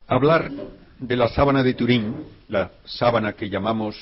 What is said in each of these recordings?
Hablar de la sábana de Turín, la sábana que llamamos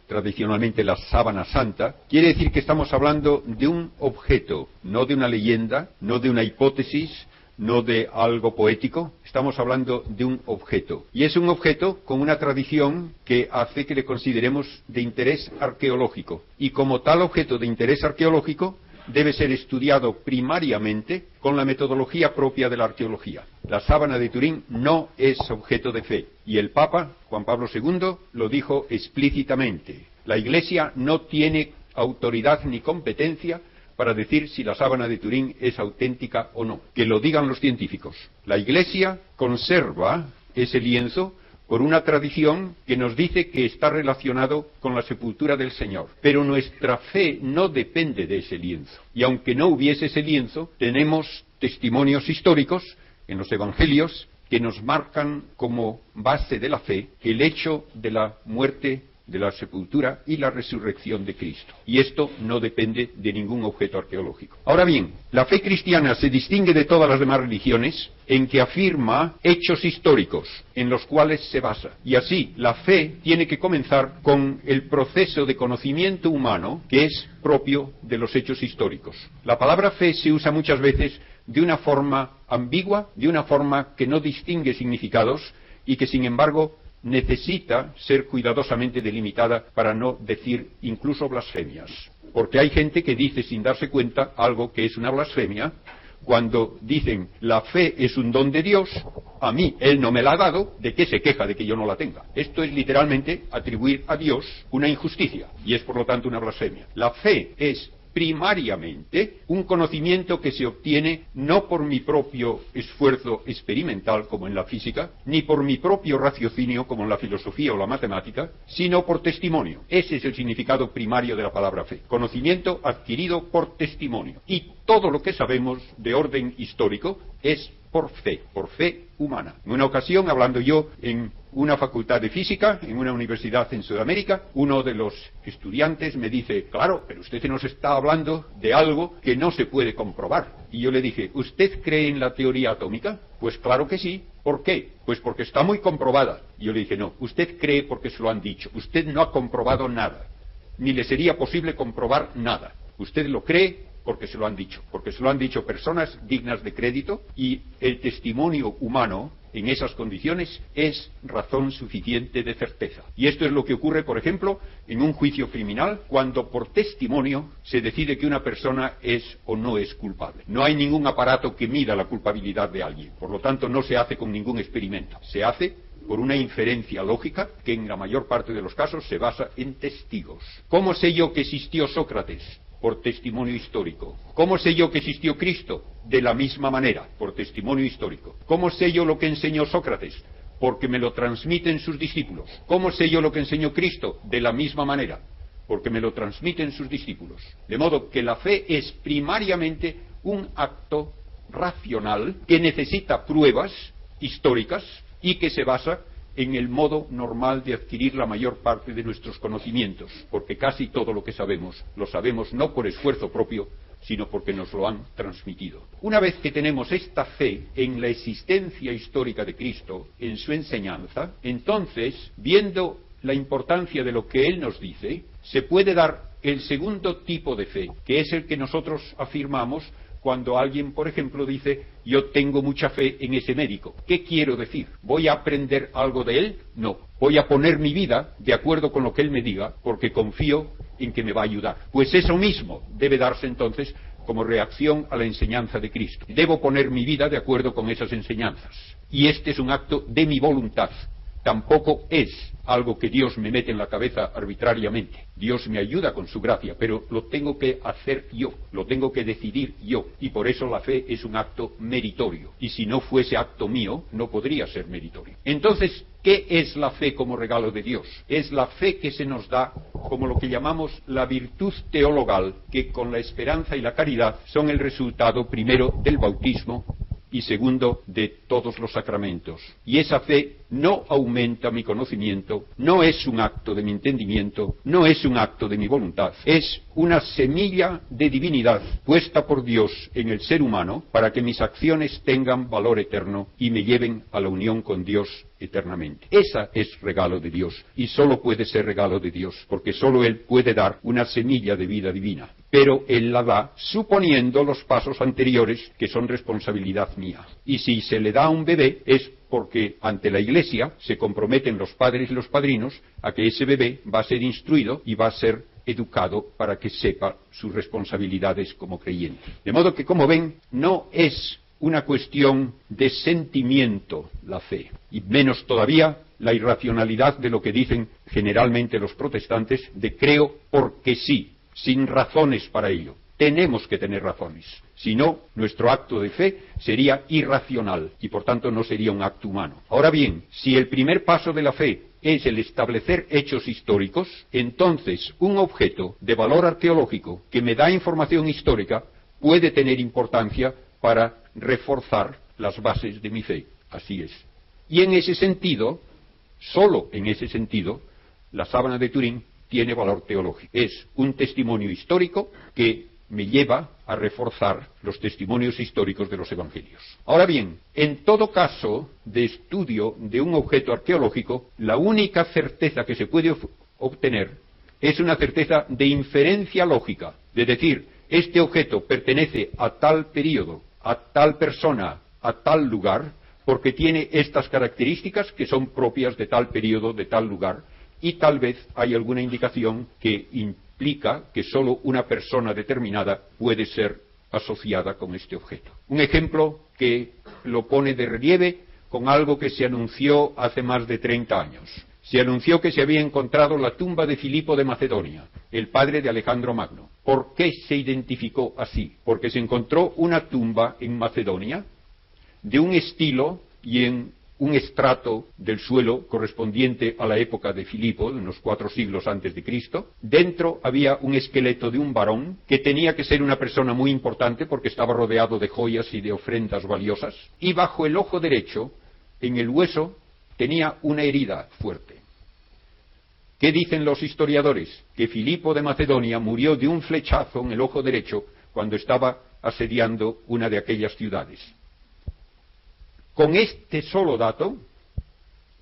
tradicionalmente la sábana santa, quiere decir que estamos hablando de un objeto, no de una leyenda, no de una hipótesis, no de algo poético. Estamos hablando de un objeto. Y es un objeto con una tradición que hace que le consideremos de interés arqueológico. Y como tal objeto de interés arqueológico, debe ser estudiado primariamente con la metodología propia de la arqueología. La sábana de Turín no es objeto de fe, y el Papa, Juan Pablo II, lo dijo explícitamente. La Iglesia no tiene autoridad ni competencia para decir si la sábana de Turín es auténtica o no. Que lo digan los científicos. La Iglesia conserva ese lienzo por una tradición que nos dice que está relacionado con la sepultura del Señor. Pero nuestra fe no depende de ese lienzo. Y aunque no hubiese ese lienzo, tenemos testimonios históricos en los Evangelios que nos marcan como base de la fe el hecho de la muerte, de la sepultura y la resurrección de Cristo. Y esto no depende de ningún objeto arqueológico. Ahora bien, la fe cristiana se distingue de todas las demás religiones en que afirma hechos históricos en los cuales se basa. Y así, la fe tiene que comenzar con el proceso de conocimiento humano que es propio de los hechos históricos. La palabra fe se usa muchas veces de una forma ambigua, de una forma que no distingue significados y que, sin embargo, necesita ser cuidadosamente delimitada para no decir incluso blasfemias. Porque hay gente que dice sin darse cuenta algo que es una blasfemia. Cuando dicen la fe es un don de Dios, a mí Él no me la ha dado, ¿de qué se queja de que yo no la tenga? Esto es literalmente atribuir a Dios una injusticia y es por lo tanto una blasfemia. La fe es primariamente un conocimiento que se obtiene no por mi propio esfuerzo experimental como en la física, ni por mi propio raciocinio como en la filosofía o la matemática, sino por testimonio. Ese es el significado primario de la palabra fe. Conocimiento adquirido por testimonio. Y todo lo que sabemos de orden histórico es por fe humana. En una ocasión, hablando yo en una facultad de física, en una universidad en Sudamérica, uno de los estudiantes me dice, claro, pero usted nos está hablando de algo que no se puede comprobar. Y yo le dije, ¿usted cree en la teoría atómica? Pues claro que sí. ¿Por qué? Pues porque está muy comprobada. Y yo le dije, no, usted cree porque se lo han dicho. Usted no ha comprobado nada. Ni le sería posible comprobar nada. Usted lo cree porque se lo han dicho personas dignas de crédito, y el testimonio humano en esas condiciones es razón suficiente de certeza. Y esto es lo que ocurre, por ejemplo, en un juicio criminal, cuando por testimonio se decide que una persona es o no es culpable. No hay ningún aparato que mida la culpabilidad de alguien, por lo tanto no se hace con ningún experimento, se hace por una inferencia lógica que en la mayor parte de los casos se basa en testigos. ¿Cómo sé yo que existió Sócrates? Por testimonio histórico. ¿Cómo sé yo que existió Cristo? De la misma manera, por testimonio histórico. ¿Cómo sé yo lo que enseñó Sócrates? Porque me lo transmiten sus discípulos. ¿Cómo sé yo lo que enseñó Cristo? De la misma manera, porque me lo transmiten sus discípulos. De modo que la fe es primariamente un acto racional que necesita pruebas históricas y que se basa en el modo normal de adquirir la mayor parte de nuestros conocimientos, porque casi todo lo que sabemos, lo sabemos no por esfuerzo propio, sino porque nos lo han transmitido. Una vez que tenemos esta fe en la existencia histórica de Cristo, en su enseñanza, entonces, viendo la importancia de lo que Él nos dice, se puede dar el segundo tipo de fe, que es el que nosotros afirmamos cuando alguien, por ejemplo, dice, yo tengo mucha fe en ese médico. ¿Qué quiero decir? ¿Voy a aprender algo de él? No. Voy a poner mi vida de acuerdo con lo que él me diga, porque confío en que me va a ayudar. Pues eso mismo debe darse entonces como reacción a la enseñanza de Cristo. Debo poner mi vida de acuerdo con esas enseñanzas. Y este es un acto de mi voluntad. Tampoco es algo que Dios me mete en la cabeza arbitrariamente. Dios me ayuda con su gracia, pero lo tengo que hacer yo, lo tengo que decidir yo. Y por eso la fe es un acto meritorio. Y si no fuese acto mío, no podría ser meritorio. Entonces, ¿qué es la fe como regalo de Dios? Es la fe que se nos da como lo que llamamos la virtud teologal, que con la esperanza y la caridad son el resultado primero del bautismo y segundo de todos los sacramentos. Y esa fe no aumenta mi conocimiento, no es un acto de mi entendimiento, no es un acto de mi voluntad, es una semilla de divinidad puesta por Dios en el ser humano para que mis acciones tengan valor eterno y me lleven a la unión con Dios eternamente. Esa es regalo de Dios, y solo puede ser regalo de Dios, porque solo Él puede dar una semilla de vida divina. Pero Él la da suponiendo los pasos anteriores, que son responsabilidad mía. Y si se le da a un bebé es porque ante la Iglesia se comprometen los padres y los padrinos a que ese bebé va a ser instruido y va a ser educado para que sepa sus responsabilidades como creyente. De modo que, como ven, no es una cuestión de sentimiento la fe, y menos todavía la irracionalidad de lo que dicen generalmente los protestantes de creo porque sí, sin razones para ello. Tenemos que tener razones, si no, nuestro acto de fe sería irracional y por tanto no sería un acto humano. Ahora bien, si el primer paso de la fe es el establecer hechos históricos, entonces un objeto de valor arqueológico que me da información histórica puede tener importancia para reforzar las bases de mi fe. Así es. Y en ese sentido, solo en ese sentido, la sábana de Turín tiene valor teológico. Es un testimonio histórico que me lleva a reforzar los testimonios históricos de los evangelios. Ahora bien, en todo caso de estudio de un objeto arqueológico, la única certeza que se puede obtener es una certeza de inferencia lógica, de decir, este objeto pertenece a tal período, a tal persona, a tal lugar, porque tiene estas características que son propias de tal período, de tal lugar, y tal vez hay alguna indicación que implica que sólo una persona determinada puede ser asociada con este objeto. Un ejemplo que lo pone de relieve con algo que se anunció hace más de 30 años. Se anunció que se había encontrado la tumba de Filipo de Macedonia, el padre de Alejandro Magno. ¿Por qué se identificó así? Porque se encontró una tumba en Macedonia de un estilo y en un estrato del suelo correspondiente a la época de Filipo, de unos 4 siglos antes de Cristo. Dentro había un esqueleto de un varón que tenía que ser una persona muy importante porque estaba rodeado de joyas y de ofrendas valiosas. Y bajo el ojo derecho, en el hueso, tenía una herida fuerte. ¿Qué dicen los historiadores? Que Filipo de Macedonia murió de un flechazo en el ojo derecho cuando estaba asediando una de aquellas ciudades. Con este solo dato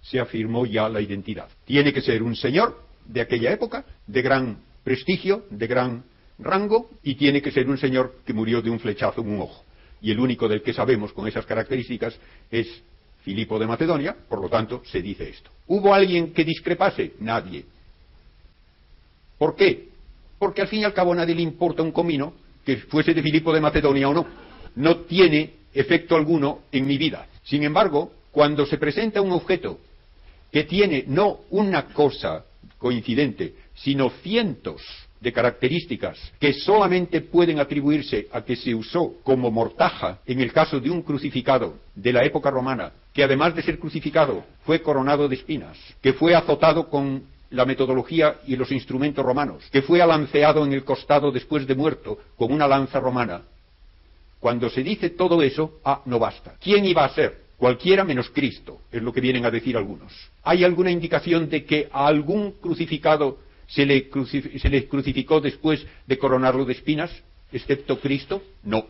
se afirmó ya la identidad. Tiene que ser un señor de aquella época, de gran prestigio, de gran rango, y tiene que ser un señor que murió de un flechazo en un ojo. Y el único del que sabemos con esas características es Filipo de Macedonia, por lo tanto se dice esto. ¿Hubo alguien que discrepase? Nadie. ¿Por qué? Porque al fin y al cabo a nadie le importa un comino que fuese de Filipo de Macedonia o no. No tiene efecto alguno en mi vida. Sin embargo, cuando se presenta un objeto que tiene no una cosa coincidente, sino cientos de características que solamente pueden atribuirse a que se usó como mortaja en el caso de un crucificado de la época romana, que además de ser crucificado fue coronado de espinas, que fue azotado con la metodología y los instrumentos romanos, que fue alanceado en el costado después de muerto con una lanza romana. Cuando se dice todo eso, no basta. ¿Quién iba a ser? Cualquiera menos Cristo, es lo que vienen a decir algunos. ¿Hay alguna indicación de que a algún crucificado se le crucificó después de coronarlo de espinas, excepto Cristo? No.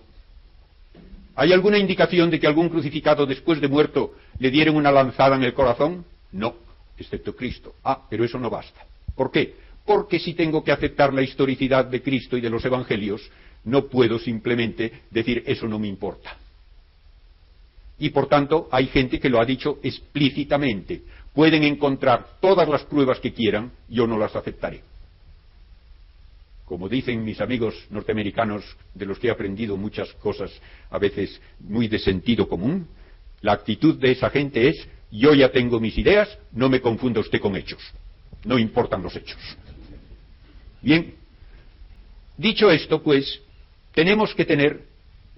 ¿Hay alguna indicación de que algún crucificado después de muerto le dieron una lanzada en el corazón? No, excepto Cristo. Pero eso no basta. ¿Por qué? Porque si tengo que aceptar la historicidad de Cristo y de los evangelios, no puedo simplemente decir eso no me importa. Y por tanto hay gente que lo ha dicho explícitamente. Pueden encontrar todas las pruebas que quieran, yo no las aceptaré. Como dicen mis amigos norteamericanos, de los que he aprendido muchas cosas, a veces muy de sentido común, la actitud de esa gente es: yo ya tengo mis ideas, no me confunda usted con hechos. No importan los hechos. Bien, dicho esto, pues, tenemos que tener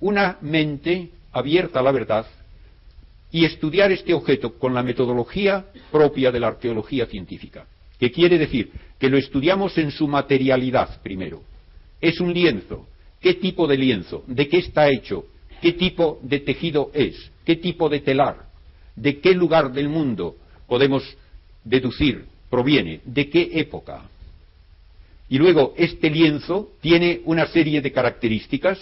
una mente abierta a la verdad y estudiar este objeto con la metodología propia de la arqueología científica. ¿Qué quiere decir? Que lo estudiamos en su materialidad primero. Es un lienzo. ¿Qué tipo de lienzo? ¿De qué está hecho? ¿Qué tipo de tejido es? ¿Qué tipo de telar? ¿De qué lugar del mundo podemos deducir proviene? ¿De qué época? Y luego, este lienzo tiene una serie de características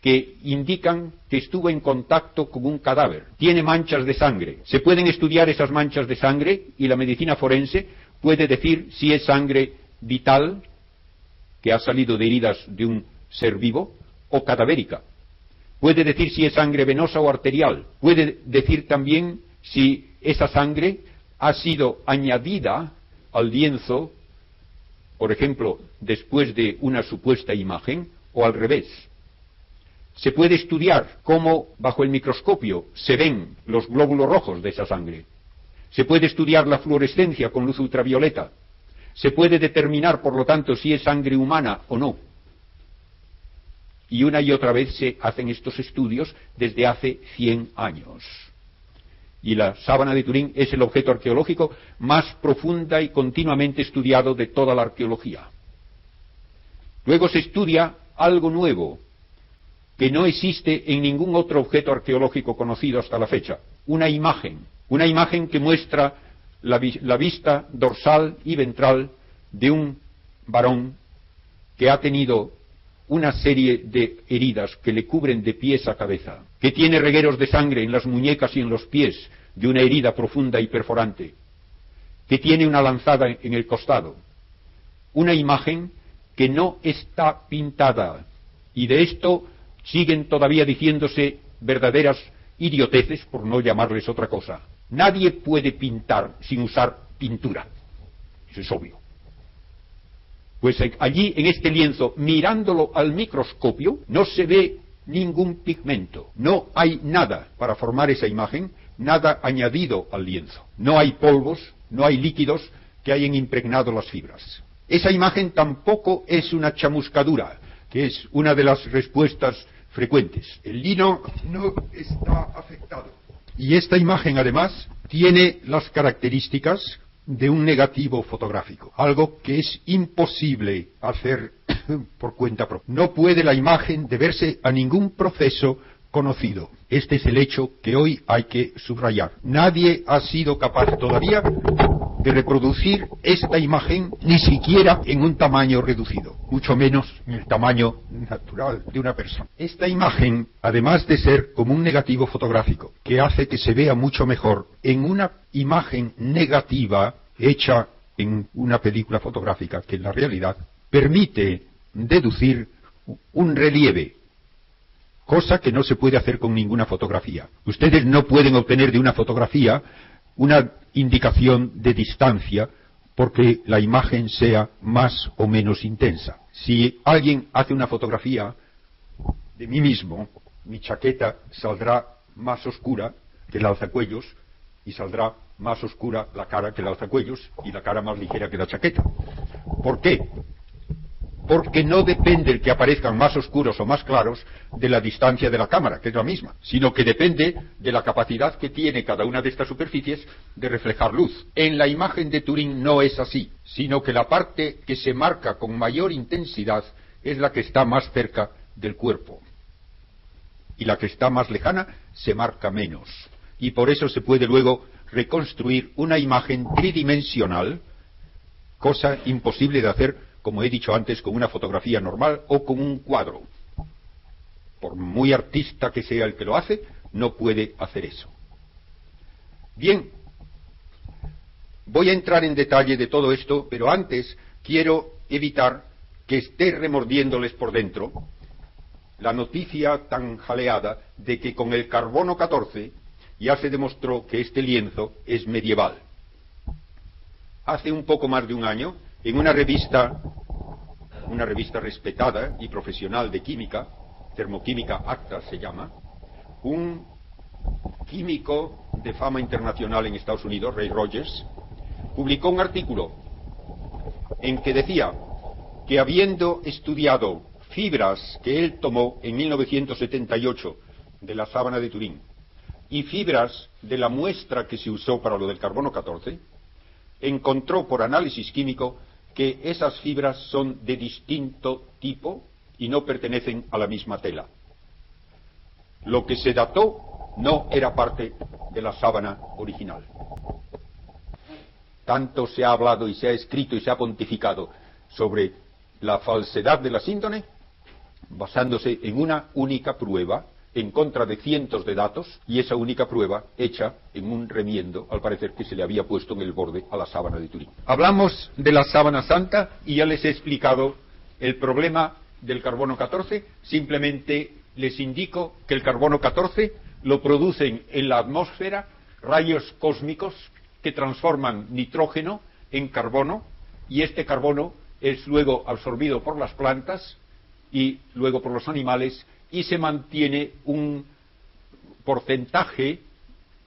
que indican que estuvo en contacto con un cadáver. Tiene manchas de sangre. Se pueden estudiar esas manchas de sangre y la medicina forense puede decir si es sangre vital, que ha salido de heridas de un ser vivo, o cadavérica. Puede decir si es sangre venosa o arterial. Puede decir también si esa sangre ha sido añadida al lienzo, por ejemplo, después de una supuesta imagen, o al revés. Se puede estudiar cómo, bajo el microscopio, se ven los glóbulos rojos de esa sangre. Se puede estudiar la fluorescencia con luz ultravioleta. Se puede determinar, por lo tanto, si es sangre humana o no. Y una y otra vez se hacen estos estudios desde hace 100 años. Y la sábana de Turín es el objeto arqueológico más profunda y continuamente estudiado de toda la arqueología. Luego se estudia algo nuevo, que no existe en ningún otro objeto arqueológico conocido hasta la fecha. Una imagen que muestra la vista dorsal y ventral de un varón que ha tenido una serie de heridas que le cubren de pies a cabeza, que tiene regueros de sangre en las muñecas y en los pies de una herida profunda y perforante, que tiene una lanzada en el costado. Una imagen que no está pintada, y de esto siguen todavía diciéndose verdaderas idioteces, por no llamarles otra cosa. Nadie puede pintar sin usar pintura. Eso es obvio. Pues allí, en este lienzo, mirándolo al microscopio, no se ve ningún pigmento. No hay nada para formar esa imagen, nada añadido al lienzo. No hay polvos, no hay líquidos que hayan impregnado las fibras. Esa imagen tampoco es una chamuscadura, que es una de las respuestas frecuentes. El lino no está afectado. Y esta imagen, además, tiene las características de un negativo fotográfico, algo que es imposible hacer por cuenta propia. No puede la imagen deberse a ningún proceso conocido. Este es el hecho que hoy hay que subrayar. Nadie ha sido capaz todavía de reproducir esta imagen, ni siquiera en un tamaño reducido, mucho menos en el tamaño natural de una persona. Esta imagen, además de ser como un negativo fotográfico, que hace que se vea mucho mejor en una imagen negativa hecha en una película fotográfica, que en la realidad permite deducir un relieve, cosa que no se puede hacer con ninguna fotografía. Ustedes no pueden obtener de una fotografía una indicación de distancia porque la imagen sea más o menos intensa. Si alguien hace una fotografía de mí mismo, mi chaqueta saldrá más oscura que el alzacuellos y saldrá más oscura la cara que el alzacuellos y la cara más ligera que la chaqueta. ¿Por qué? Porque no depende el que aparezcan más oscuros o más claros de la distancia de la cámara, que es la misma, sino que depende de la capacidad que tiene cada una de estas superficies de reflejar luz. En la imagen de Turín no es así, sino que la parte que se marca con mayor intensidad es la que está más cerca del cuerpo, y la que está más lejana se marca menos. Y por eso se puede luego reconstruir una imagen tridimensional, cosa imposible de hacer, como he dicho antes, con una fotografía normal o con un cuadro. Por muy artista que sea el que lo hace, no puede hacer eso. Bien, voy a entrar en detalle de todo esto, pero antes quiero evitar que esté remordiéndoles por dentro la noticia tan jaleada de que con el carbono 14 ya se demostró que este lienzo es medieval. Hace un poco más de un año, en una revista respetada y profesional de química, Termoquímica Acta se llama, un químico de fama internacional en Estados Unidos, Ray Rogers, publicó un artículo en que decía que habiendo estudiado fibras que él tomó en 1978 de la sábana de Turín y fibras de la muestra que se usó para lo del carbono 14, encontró por análisis químico que esas fibras son de distinto tipo y no pertenecen a la misma tela. Lo que se dató no era parte de la sábana original. Tanto se ha hablado y se ha escrito y se ha pontificado sobre la falsedad de la síndone, basándose en una única prueba en contra de cientos de datos, y esa única prueba hecha en un remiendo, al parecer, que se le había puesto en el borde a la sábana de Turín. Hablamos de la sábana santa y ya les he explicado el problema del carbono 14. Simplemente les indico que el carbono 14 lo producen en la atmósfera rayos cósmicos que transforman nitrógeno en carbono, y este carbono es luego absorbido por las plantas y luego por los animales, y se mantiene un porcentaje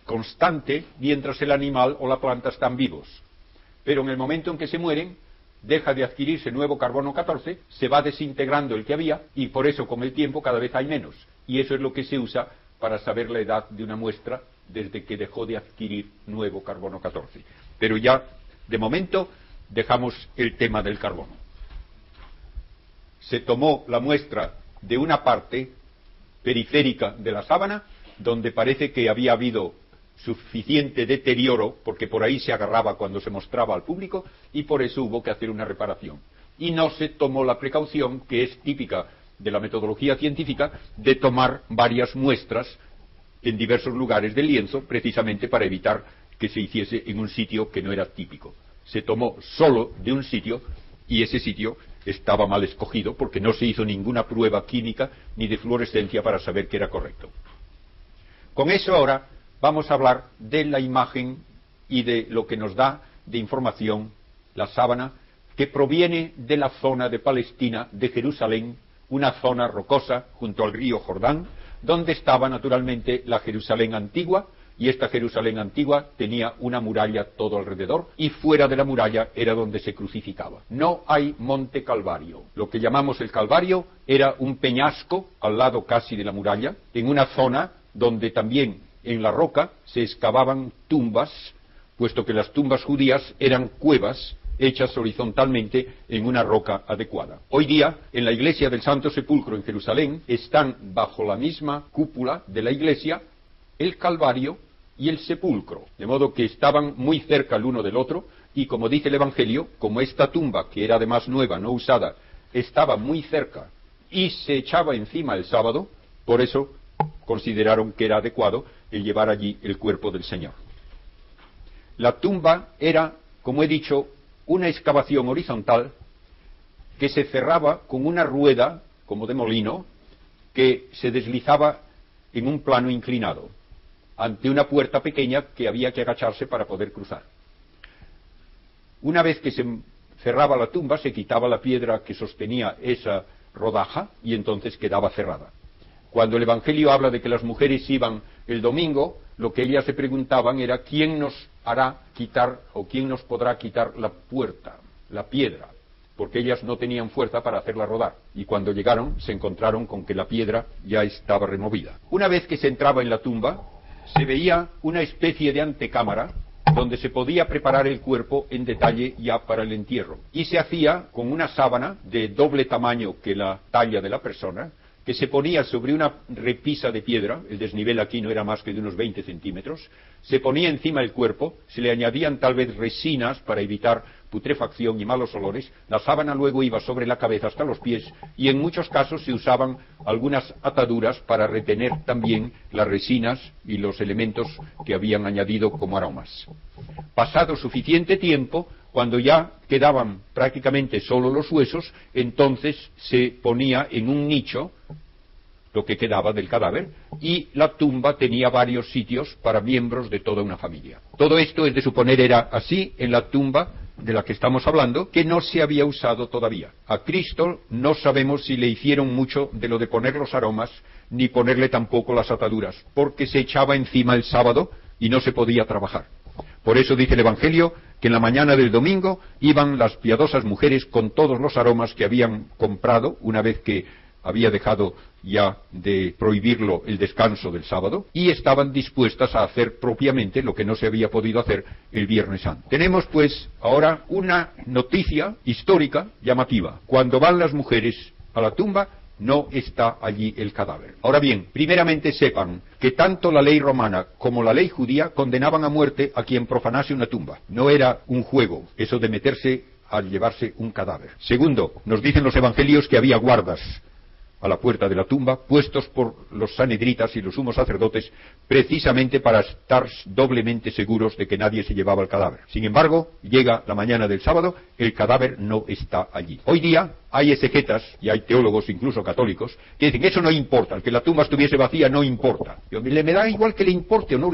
constante mientras el animal o la planta están vivos. Pero en el momento en que se mueren, deja de adquirirse nuevo carbono 14, se va desintegrando el que había, y por eso con el tiempo cada vez hay menos. Y eso es lo que se usa para saber la edad de una muestra desde que dejó de adquirir nuevo carbono 14. Pero ya, de momento, dejamos el tema del carbono. Se tomó la muestra de una parte periférica de la sábana, donde parece que había habido suficiente deterioro, porque por ahí se agarraba cuando se mostraba al público, y por eso hubo que hacer una reparación. Y no se tomó la precaución, que es típica de la metodología científica, de tomar varias muestras en diversos lugares del lienzo, precisamente para evitar que se hiciese en un sitio que no era típico. Se tomó solo de un sitio, y ese sitio estaba mal escogido porque no se hizo ninguna prueba química ni de fluorescencia para saber que era correcto. Con eso ahora vamos a hablar de la imagen y de lo que nos da de información la sábana, que proviene de la zona de Palestina, de Jerusalén, una zona rocosa junto al río Jordán, donde estaba naturalmente la Jerusalén antigua, y esta Jerusalén antigua tenía una muralla todo alrededor, y fuera de la muralla era donde se crucificaba. No hay monte Calvario. Lo que llamamos el Calvario era un peñasco al lado casi de la muralla, en una zona donde también en la roca se excavaban tumbas, puesto que las tumbas judías eran cuevas hechas horizontalmente en una roca adecuada. Hoy día, en la iglesia del Santo Sepulcro en Jerusalén, están bajo la misma cúpula de la iglesia el Calvario y el sepulcro, de modo que estaban muy cerca el uno del otro, y como dice el Evangelio, como esta tumba, que era además nueva, no usada, estaba muy cerca y se echaba encima el sábado, por eso consideraron que era adecuado el llevar allí el cuerpo del Señor. La tumba era, como he dicho, una excavación horizontal que se cerraba con una rueda, como de molino, que se deslizaba en un plano inclinado, ante una puerta pequeña que había que agacharse para poder cruzar. Una vez que se cerraba la tumba, se quitaba la piedra que sostenía esa rodaja y entonces quedaba cerrada. Cuando el Evangelio habla de que las mujeres iban el domingo, lo que ellas se preguntaban era quién nos hará quitar o quién nos podrá quitar la puerta, la piedra, porque ellas no tenían fuerza para hacerla rodar, y cuando llegaron se encontraron con que la piedra ya estaba removida. Una vez que se entraba en la tumba, se veía una especie de antecámara donde se podía preparar el cuerpo en detalle ya para el entierro, y se hacía con una sábana de doble tamaño que la talla de la persona, que se ponía sobre una repisa de piedra, el desnivel aquí no era más que de unos 20 centímetros, se ponía encima el cuerpo, se le añadían tal vez resinas para evitar putrefacción y malos olores, la sábana luego iba sobre la cabeza hasta los pies, y en muchos casos se usaban algunas ataduras para retener también las resinas y los elementos que habían añadido como aromas. Pasado suficiente tiempo, cuando ya quedaban prácticamente solo los huesos, entonces se ponía en un nicho lo que quedaba del cadáver, y la tumba tenía varios sitios para miembros de toda una familia. Todo esto, es de suponer, era así en la tumba de la que estamos hablando, que no se había usado todavía. A Cristo no sabemos si le hicieron mucho de lo de poner los aromas, ni ponerle tampoco las ataduras, porque se echaba encima el sábado y no se podía trabajar. Por eso dice el Evangelio que en la mañana del domingo iban las piadosas mujeres con todos los aromas que habían comprado una vez que había dejado ya de prohibirlo el descanso del sábado, y estaban dispuestas a hacer propiamente lo que no se había podido hacer el Viernes Santo. Tenemos pues ahora una noticia histórica llamativa. Cuando van las mujeres a la tumba, no está allí el cadáver. Ahora bien, primeramente sepan que tanto la ley romana como la ley judía condenaban a muerte a quien profanase una tumba. No era un juego eso de meterse al llevarse un cadáver. Segundo, nos dicen los evangelios que había guardas a la puerta de la tumba, puestos por los sanedritas y los sumos sacerdotes, precisamente para estar doblemente seguros de que nadie se llevaba el cadáver. Sin embargo, llega la mañana del sábado, el cadáver no está allí. Hoy día hay exegetas, y hay teólogos incluso católicos, que dicen, eso no importa, el que la tumba estuviese vacía no importa. Me da igual que le importe o no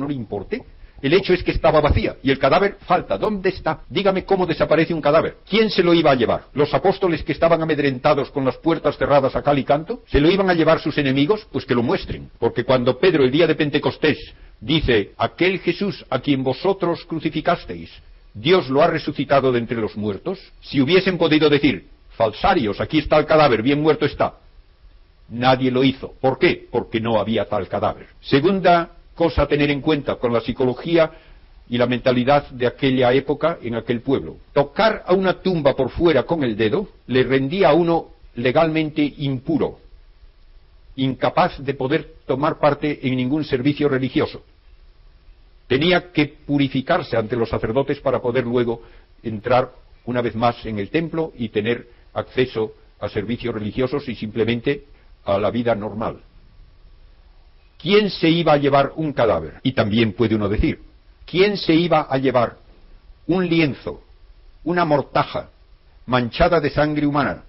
le importe. El hecho es que estaba vacía y el cadáver falta. ¿Dónde está? Dígame cómo desaparece un cadáver. ¿Quién se lo iba a llevar? ¿Los apóstoles que estaban amedrentados con las puertas cerradas a cal y canto? ¿Se lo iban a llevar sus enemigos? Pues que lo muestren. Porque cuando Pedro el día de Pentecostés dice, aquel Jesús a quien vosotros crucificasteis, Dios lo ha resucitado de entre los muertos, si hubiesen podido decir, falsarios, aquí está el cadáver, bien muerto está. Nadie lo hizo. ¿Por qué? Porque no había tal cadáver. Segunda cosa a tener en cuenta con la psicología y la mentalidad de aquella época en aquel pueblo. Tocar a una tumba por fuera con el dedo le rendía a uno legalmente impuro, incapaz de poder tomar parte en ningún servicio religioso. Tenía que purificarse ante los sacerdotes para poder luego entrar una vez más en el templo y tener acceso a servicios religiosos y simplemente a la vida normal. ¿Quién se iba a llevar un cadáver? Y también puede uno decir, ¿quién se iba a llevar un lienzo, una mortaja manchada de sangre humana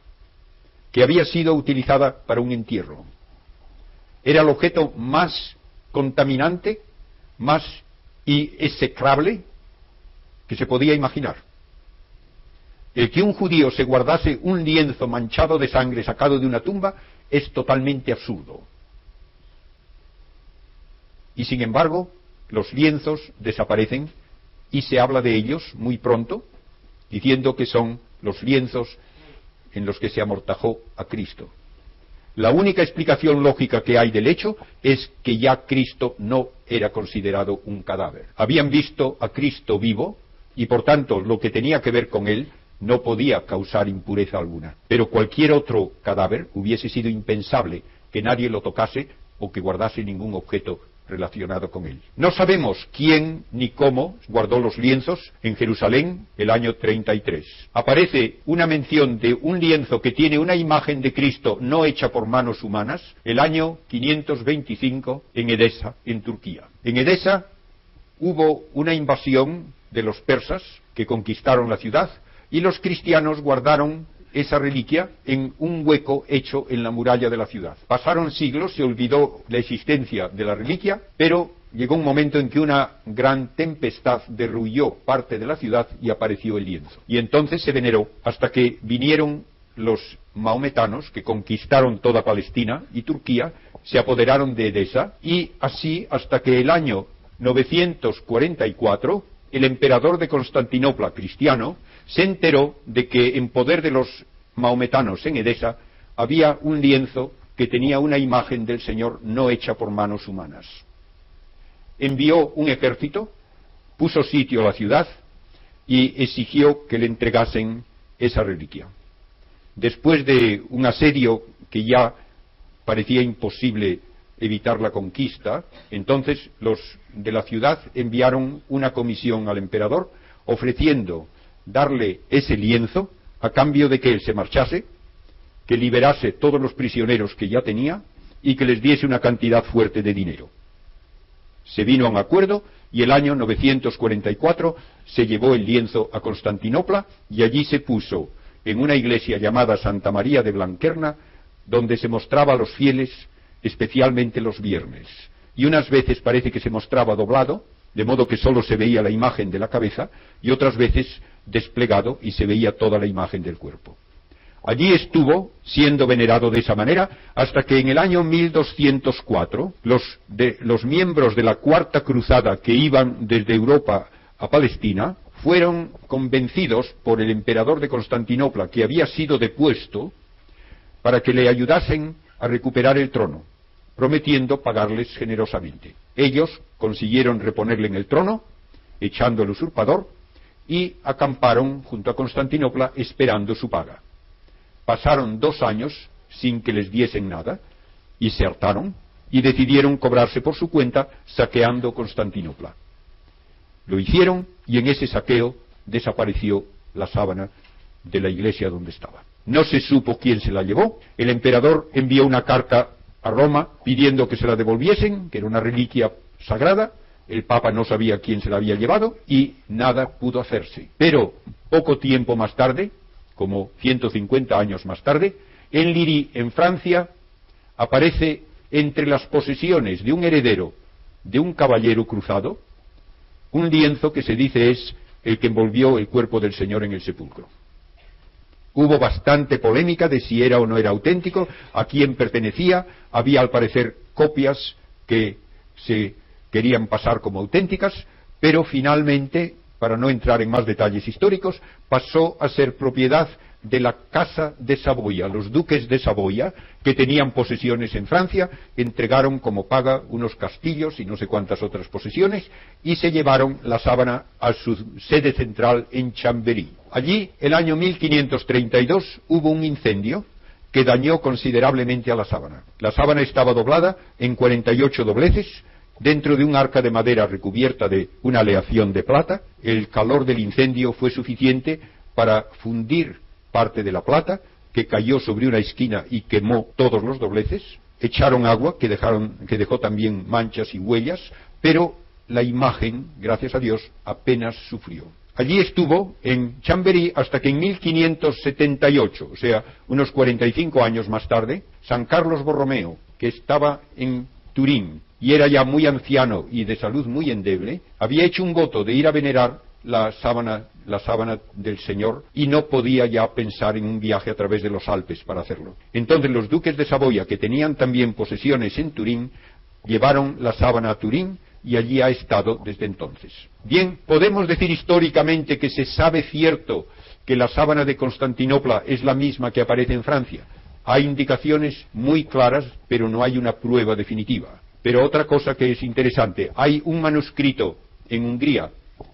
que había sido utilizada para un entierro? Era el objeto más contaminante, más execrable que se podía imaginar. El que un judío se guardase un lienzo manchado de sangre sacado de una tumba es totalmente absurdo. Y sin embargo, los lienzos desaparecen y se habla de ellos muy pronto, diciendo que son los lienzos en los que se amortajó a Cristo. La única explicación lógica que hay del hecho es que ya Cristo no era considerado un cadáver. Habían visto a Cristo vivo y por tanto lo que tenía que ver con él no podía causar impureza alguna. Pero cualquier otro cadáver hubiese sido impensable que nadie lo tocase o que guardase ningún objeto relacionado con él. No sabemos quién ni cómo guardó los lienzos en Jerusalén el año 33. Aparece una mención de un lienzo que tiene una imagen de Cristo no hecha por manos humanas el año 525 en Edesa, en Turquía. En Edesa hubo una invasión de los persas que conquistaron la ciudad y los cristianos guardaron esa reliquia en un hueco hecho en la muralla de la ciudad. Pasaron siglos, se olvidó la existencia de la reliquia, pero llegó un momento en que una gran tempestad derrulló parte de la ciudad y apareció el lienzo. Y entonces se veneró hasta que vinieron los maometanos que conquistaron toda Palestina y Turquía, se apoderaron de Edesa y así hasta que el año 944 el emperador de Constantinopla, cristiano, se enteró de que en poder de los maometanos en Edesa había un lienzo que tenía una imagen del Señor no hecha por manos humanas. Envió un ejército, puso sitio a la ciudad y exigió que le entregasen esa reliquia. Después de un asedio que ya parecía imposible evitar la conquista, entonces los de la ciudad enviaron una comisión al emperador ofreciendo darle ese lienzo a cambio de que él se marchase, que liberase todos los prisioneros que ya tenía y que les diese una cantidad fuerte de dinero. Se vino a un acuerdo y el año 944 se llevó el lienzo a Constantinopla y allí se puso en una iglesia llamada Santa María de Blanquerna, donde se mostraba a los fieles especialmente los viernes. Y unas veces parece que se mostraba doblado, de modo que solo se veía la imagen de la cabeza, y otras veces desplegado y se veía toda la imagen del cuerpo. Allí estuvo siendo venerado de esa manera hasta que en el año 1204 los miembros de la Cuarta Cruzada que iban desde Europa a Palestina fueron convencidos por el emperador de Constantinopla, que había sido depuesto, para que le ayudasen a recuperar el trono, prometiendo pagarles generosamente. Ellos consiguieron reponerle en el trono, echando al usurpador, y acamparon junto a Constantinopla esperando su paga. Pasaron 2 años sin que les diesen nada, y se hartaron, y decidieron cobrarse por su cuenta saqueando Constantinopla. Lo hicieron, y en ese saqueo desapareció la sábana de la iglesia donde estaba. no se supo quién se la llevó. El emperador envió una carta a Roma pidiendo que se la devolviesen, que era una reliquia sagrada. El Papa no sabía quién se la había llevado y nada pudo hacerse. Pero poco tiempo más tarde, como 150 años más tarde, en Liry, en Francia, aparece entre las posesiones de un heredero de un caballero cruzado un lienzo que se dice es el que envolvió el cuerpo del Señor en el sepulcro. Hubo bastante polémica de si era o no era auténtico, a quién pertenecía. Había al parecer copias que se querían pasar como auténticas, pero finalmente, para no entrar en más detalles históricos, pasó a ser propiedad de la Casa de Saboya. Los duques de Saboya, que tenían posesiones en Francia, entregaron como paga unos castillos y no sé cuántas otras posesiones, y se llevaron la sábana a su sede central en Chambéry. Allí, el año 1532, hubo un incendio que dañó considerablemente a la sábana. La sábana estaba doblada en 48 dobleces, dentro de un arca de madera recubierta de una aleación de plata. El calor del incendio fue suficiente para fundir parte de la plata, que cayó sobre una esquina y quemó todos los dobleces. Echaron agua, que dejó también manchas y huellas, pero la imagen, gracias a Dios, apenas sufrió. Allí estuvo en Chambéry hasta que en 1578, o sea, unos 45 años más tarde, San Carlos Borromeo, que estaba en Turín y era ya muy anciano y de salud muy endeble, había hecho un voto de ir a venerar la sábana del Señor y no podía ya pensar en un viaje a través de los Alpes para hacerlo. Entonces los duques de Saboya, que tenían también posesiones en Turín, llevaron la sábana a Turín y allí ha estado desde entonces. Bien, podemos decir históricamente que se sabe cierto que la sábana de Constantinopla es la misma que aparece en Francia. Hay indicaciones muy claras, pero no hay una prueba definitiva. Pero otra cosa que es interesante, hay un manuscrito en Hungría,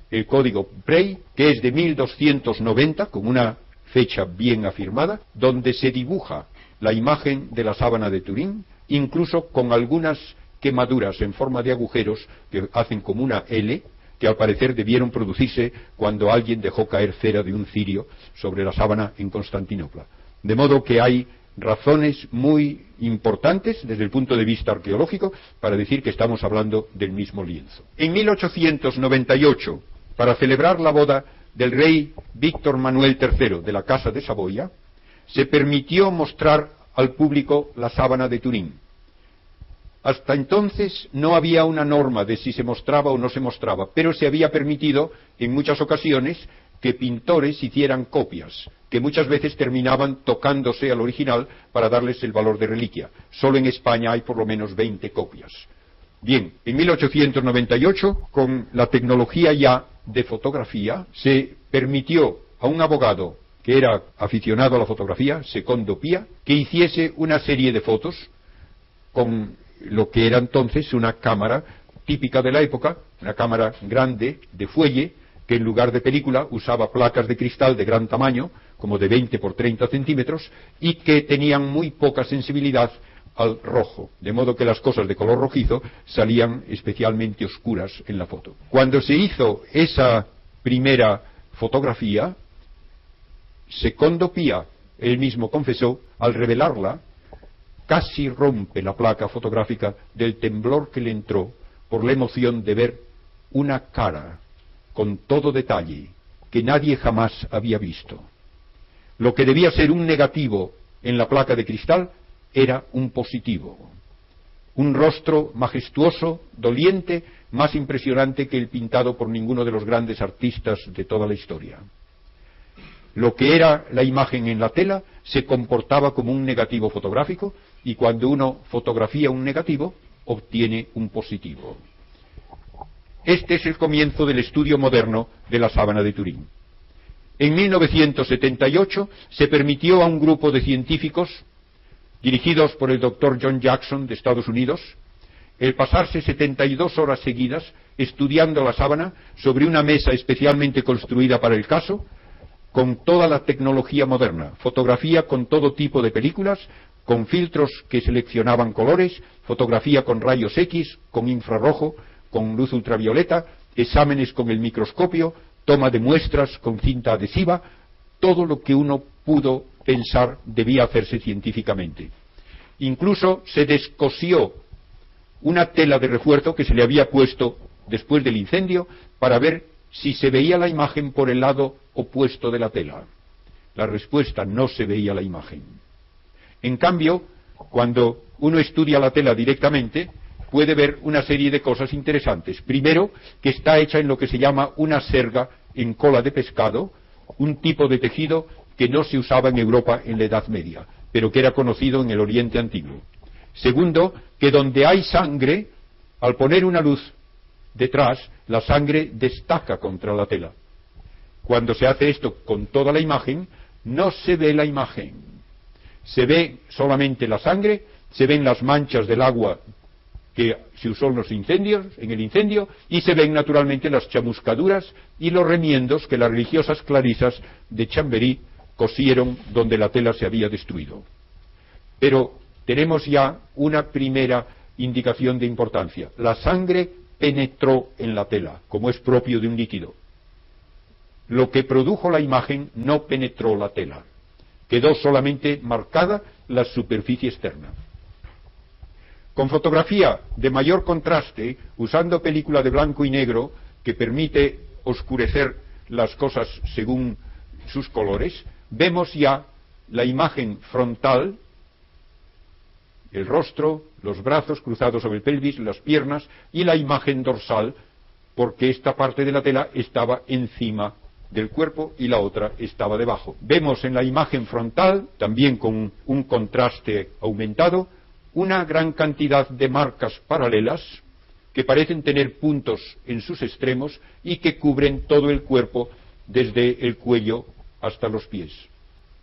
el código Prey, que es de 1290, con una fecha bien afirmada, donde se dibuja la imagen de la sábana de Turín, incluso con algunas quemaduras en forma de agujeros que hacen como una L, que al parecer debieron producirse cuando alguien dejó caer cera de un cirio sobre la sábana en Constantinopla. De modo que hay razones muy importantes desde el punto de vista arqueológico para decir que estamos hablando del mismo lienzo. En 1898, para celebrar la boda del rey Víctor Manuel III de la Casa de Saboya, se permitió mostrar al público la sábana de Turín. Hasta entonces no había una norma de si se mostraba o no se mostraba, pero se había permitido en muchas ocasiones que pintores hicieran copias, que muchas veces terminaban tocándose al original para darles el valor de reliquia. Solo en España hay por lo menos 20 copias. Bien, en 1898, con la tecnología ya de fotografía, se permitió a un abogado que era aficionado a la fotografía, Secondo Pia, que hiciese una serie de fotos con lo que era entonces una cámara típica de la época, una cámara grande de fuelle, que en lugar de película usaba placas de cristal de gran tamaño, como de 20 por 30 centímetros, y que tenían muy poca sensibilidad al rojo, de modo que las cosas de color rojizo salían especialmente oscuras en la foto. Cuando se hizo esa primera fotografía, Secondo Pia, él mismo confesó, al revelarla, casi rompe la placa fotográfica del temblor que le entró por la emoción de ver una cara con todo detalle que nadie jamás había visto. Lo que debía ser un negativo en la placa de cristal era un positivo. Un rostro majestuoso, doliente, más impresionante que el pintado por ninguno de los grandes artistas de toda la historia. Lo que era la imagen en la tela se comportaba como un negativo fotográfico, y cuando uno fotografía un negativo, obtiene un positivo. Este es el comienzo del estudio moderno de la sábana de Turín. En 1978 se permitió a un grupo de científicos, dirigidos por el doctor John Jackson de Estados Unidos, el pasarse 72 horas seguidas estudiando la sábana sobre una mesa especialmente construida para el caso, con toda la tecnología moderna, fotografía con todo tipo de películas, con filtros que seleccionaban colores, fotografía con rayos X, con infrarrojo, con luz ultravioleta, exámenes con el microscopio, toma de muestras con cinta adhesiva, todo lo que uno pudo pensar debía hacerse científicamente. Incluso se descosió una tela de refuerzo que se le había puesto después del incendio para ver si se veía la imagen por el lado opuesto de la tela. La respuesta: no se veía la imagen. En cambio, cuando uno estudia la tela directamente, puede ver una serie de cosas interesantes. Primero, que está hecha en lo que se llama una serga en cola de pescado, un tipo de tejido que no se usaba en Europa en la Edad Media, pero que era conocido en el Oriente Antiguo. Segundo, que donde hay sangre, al poner una luz detrás, la sangre destaca contra la tela. Cuando se hace esto con toda la imagen, no se ve la imagen. Se ve solamente la sangre, se ven las manchas del agua que se usó en el incendio, y se ven naturalmente las chamuscaduras y los remiendos que las religiosas clarisas de Chamberí cosieron donde la tela se había destruido. Pero tenemos ya una primera indicación de importancia. La sangre penetró en la tela, como es propio de un líquido. Lo que produjo la imagen no penetró la tela. Quedó solamente marcada la superficie externa. Con fotografía de mayor contraste, usando película de blanco y negro que permite oscurecer las cosas según sus colores, vemos ya la imagen frontal, el rostro, los brazos cruzados sobre el pelvis, las piernas, y la imagen dorsal, porque esta parte de la tela estaba encima del cuerpo y la otra estaba debajo. Vemos en la imagen frontal, también con un contraste aumentado, una gran cantidad de marcas paralelas que parecen tener puntos en sus extremos y que cubren todo el cuerpo desde el cuello hasta los pies.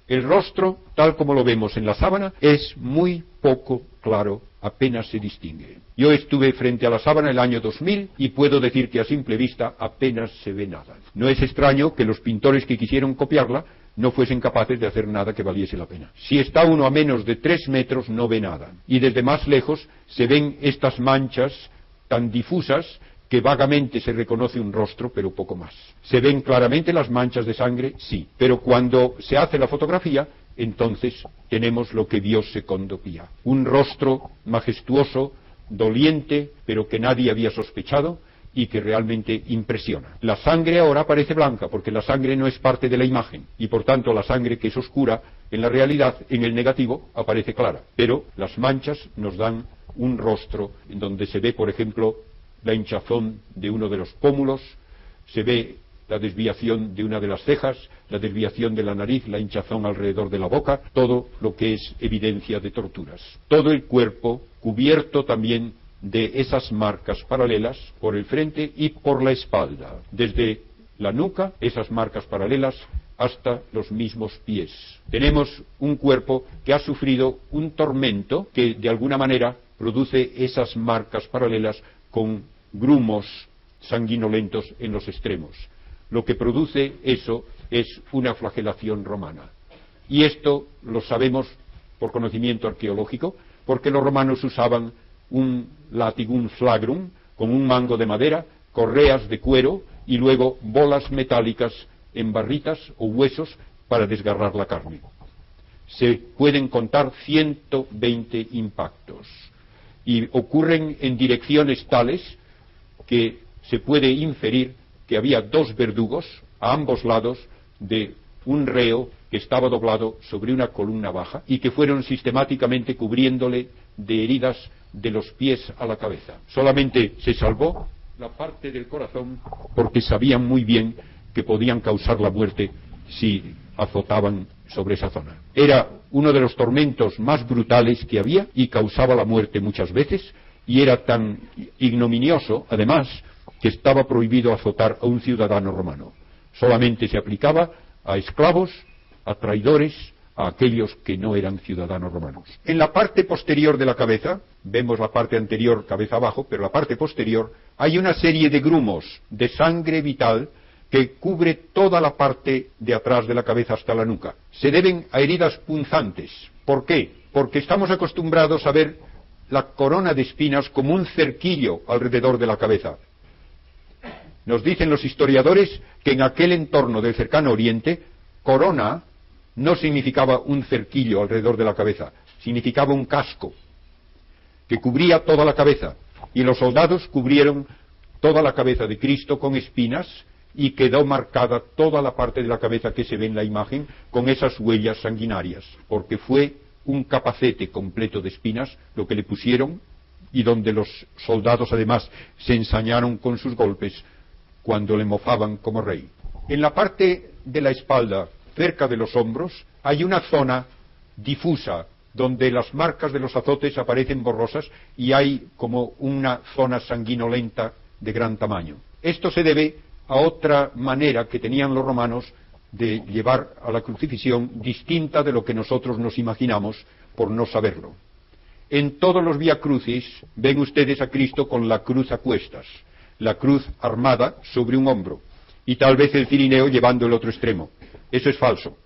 El rostro, tal como lo vemos en la sábana, es muy poco claro, apenas se distingue. Yo estuve frente a la sábana el año 2000 y puedo decir que a simple vista apenas se ve nada. No es extraño que los pintores que quisieron copiarla no fuesen capaces de hacer nada que valiese la pena. Si está uno a menos de 3 metros no ve nada, y desde más lejos se ven estas manchas tan difusas que vagamente se reconoce un rostro, pero poco más. ¿Se ven claramente las manchas de sangre? Sí. Pero cuando se hace la fotografía, entonces tenemos lo que vio Secondo Pia. Un rostro majestuoso, doliente, pero que nadie había sospechado y que realmente impresiona. La sangre ahora parece blanca, porque la sangre no es parte de la imagen, y por tanto la sangre que es oscura, en la realidad, en el negativo, aparece clara. Pero las manchas nos dan un rostro en donde se ve, por ejemplo, la hinchazón de uno de los pómulos, se ve la desviación de una de las cejas, la desviación de la nariz, la hinchazón alrededor de la boca, todo lo que es evidencia de torturas. Todo el cuerpo cubierto también de esas marcas paralelas por el frente y por la espalda, desde la nuca, esas marcas paralelas, hasta los mismos pies. Tenemos un cuerpo que ha sufrido un tormento que de alguna manera produce esas marcas paralelas con grumos sanguinolentos en los extremos. Lo que produce eso es una flagelación romana. Y esto lo sabemos por conocimiento arqueológico, porque los romanos usaban un latigum flagrum, con un mango de madera, correas de cuero y luego bolas metálicas en barritas o huesos para desgarrar la carne. Se pueden contar 120 impactos y ocurren en direcciones tales que se puede inferir que había 2 verdugos a ambos lados de un reo que estaba doblado sobre una columna baja y que fueron sistemáticamente cubriéndole de heridas de los pies a la cabeza. Solamente se salvó la parte del corazón porque sabían muy bien que podían causar la muerte si azotaban sobre esa zona. Era uno de los tormentos más brutales que había y causaba la muerte muchas veces, y era tan ignominioso, además, que estaba prohibido azotar a un ciudadano romano. Solamente se aplicaba a esclavos, a traidores, a aquellos que no eran ciudadanos romanos. En la parte posterior de la cabeza, vemos la parte anterior cabeza abajo, pero la parte posterior, hay una serie de grumos de sangre vital que cubre toda la parte de atrás de la cabeza hasta la nuca. Se deben a heridas punzantes. ¿Por qué? Porque estamos acostumbrados a ver la corona de espinas como un cerquillo alrededor de la cabeza. Nos dicen los historiadores que en aquel entorno del cercano oriente, corona no significaba un cerquillo alrededor de la cabeza, significaba un casco que cubría toda la cabeza, y los soldados cubrieron toda la cabeza de Cristo con espinas, y quedó marcada toda la parte de la cabeza que se ve en la imagen con esas huellas sanguinarias, porque fue un capacete completo de espinas lo que le pusieron, y donde los soldados además se ensañaron con sus golpes cuando le mofaban como rey. En la parte de la espalda, cerca de los hombros, hay una zona difusa donde las marcas de los azotes aparecen borrosas y hay como una zona sanguinolenta de gran tamaño. Esto se debe a otra manera que tenían los romanos de llevar a la crucifixión, distinta de lo que nosotros nos imaginamos por no saberlo. En todos los Vía Crucis ven ustedes a Cristo con la cruz a cuestas, la cruz armada sobre un hombro, y tal vez el cirineo llevando el otro extremo. Eso es falso.